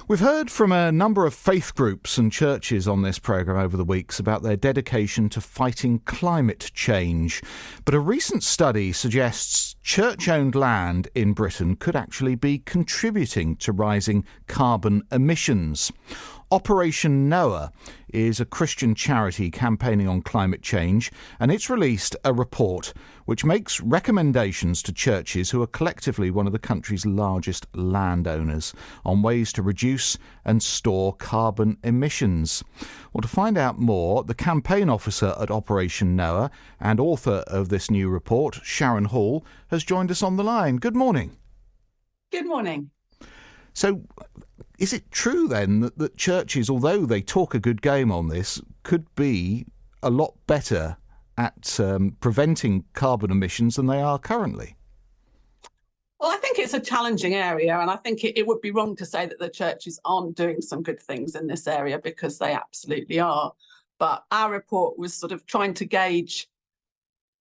We've heard from a number of faith groups and churches on this programme over the weeks about their dedication to fighting climate change. But a recent study suggests church-owned land in Britain could actually be contributing to rising carbon emissions. Operation Noah is a Christian charity campaigning on climate change, and it's released a report which makes recommendations to churches who are collectively one of the country's largest landowners on ways to reduce and store carbon emissions. Well, to find out more, the campaign officer at Operation Noah and author of this new report, Sharon Hall, has joined us on the line. Good morning. Good morning. So, is it true then that churches, although they talk a good game on this, could be a lot better at preventing carbon emissions than they are currently? Well, I think it's a challenging area, and I think it would be wrong to say that the churches aren't doing some good things in this area, because they absolutely are. But our report was sort of trying to gauge,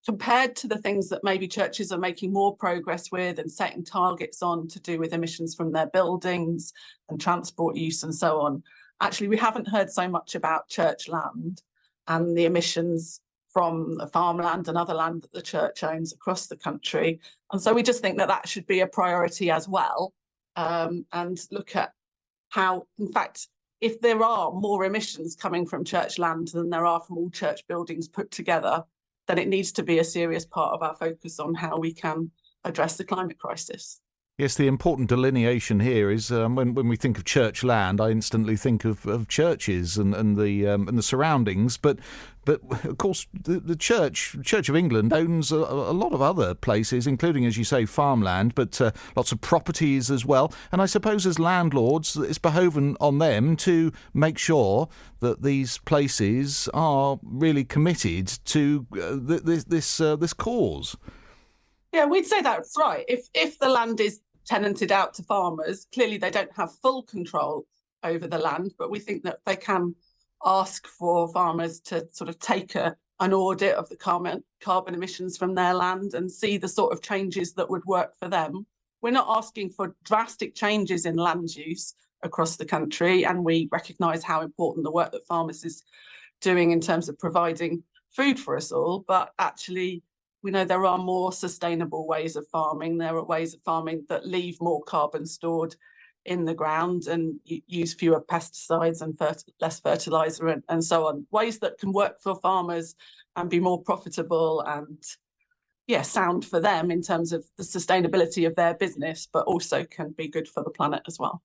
compared to the things that maybe churches are making more progress with and setting targets on to do with emissions from their buildings and transport use and so on. Actually, we haven't heard so much about church land and the emissions from the farmland and other land that the church owns across the country. And so we just think that that should be a priority as well, and look at how, in fact, if there are more emissions coming from church land than there are from all church buildings put together, then it needs to be a serious part of our focus on how we can address the climate crisis. Yes, the important delineation here is when we think of church land, I instantly think of churches and the surroundings. But of course, the Church of England owns a lot of other places, including, as you say, farmland, but lots of properties as well. And I suppose as landlords, it's behoven on them to make sure that these places are really committed to this cause. Yeah, we'd say that's right. If the land is tenanted out to farmers, clearly they don't have full control over the land, but we think that they can ask for farmers to sort of take an audit of the carbon emissions from their land and see the sort of changes that would work for them. We're not asking for drastic changes in land use across the country, and we recognise how important the work that farmers is doing in terms of providing food for us all, but actually we know there are more sustainable ways of farming. There are ways of farming that leave more carbon stored in the ground and use fewer pesticides and less fertiliser and so on. Ways that can work for farmers and be more profitable and, sound for them in terms of the sustainability of their business, but also can be good for the planet as well.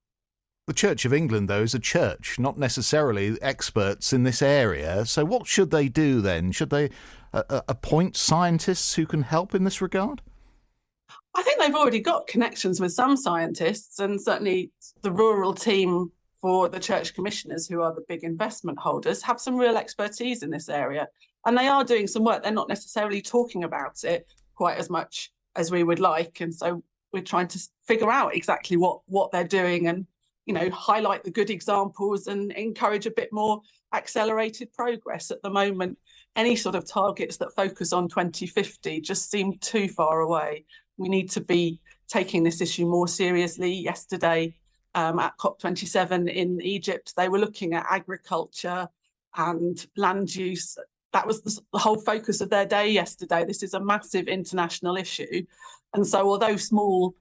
The Church of England, though, is a church, not necessarily experts in this area. So what should they do then? Should they appoint scientists who can help in this regard? I think they've already got connections with some scientists, and certainly the rural team for the church commissioners, who are the big investment holders, have some real expertise in this area. And they are doing some work. They're not necessarily talking about it quite as much as we would like. And so we're trying to figure out exactly what they're doing and highlight the good examples and encourage a bit more accelerated progress. At the moment, any sort of targets that focus on 2050 just seem too far away. We need to be taking this issue more seriously. Yesterday, at COP27 in Egypt, they were looking at agriculture and land use. That was the whole focus of their day yesterday. This is a massive international issue. And so although small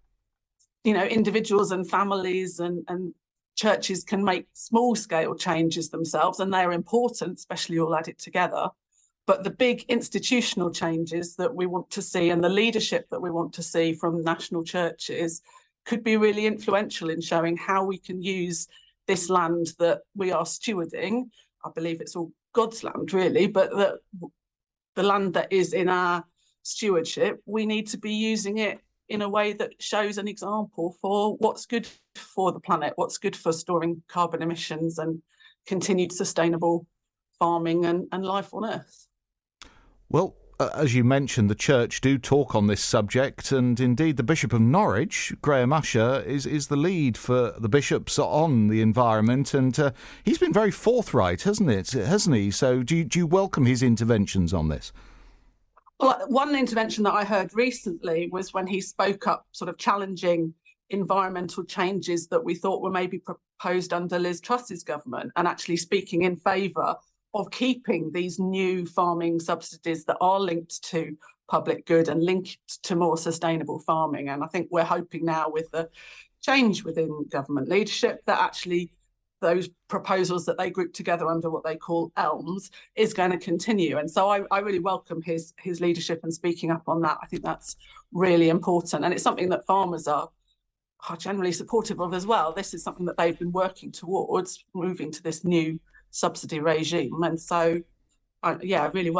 individuals and families and churches can make small scale changes themselves, and they're important, especially all added together. But the big institutional changes that we want to see and the leadership that we want to see from national churches could be really influential in showing how we can use this land that we are stewarding. I believe it's all God's land, really, but the land that is in our stewardship, we need to be using it in a way that shows an example for what's good for the planet, what's good for storing carbon emissions and continued sustainable farming and life on Earth. Well, as you mentioned, the church do talk on this subject, and indeed the Bishop of Norwich, Graham Usher, is the lead for the bishops on the environment, and he's been very forthright, hasn't he? So do you welcome his interventions on this? Well, one intervention that I heard recently was when he spoke up, sort of challenging environmental changes that we thought were maybe proposed under Liz Truss's government, and actually speaking in favour of keeping these new farming subsidies that are linked to public good and linked to more sustainable farming. And I think we're hoping now, with the change within government leadership, that actually those proposals that they group together under what they call ELMS is going to continue. And so I really welcome his leadership and speaking up on that. I think that's really important, and it's something that farmers are generally supportive of as well. This is something that they've been working towards, moving to this new subsidy regime. And so, yeah, I really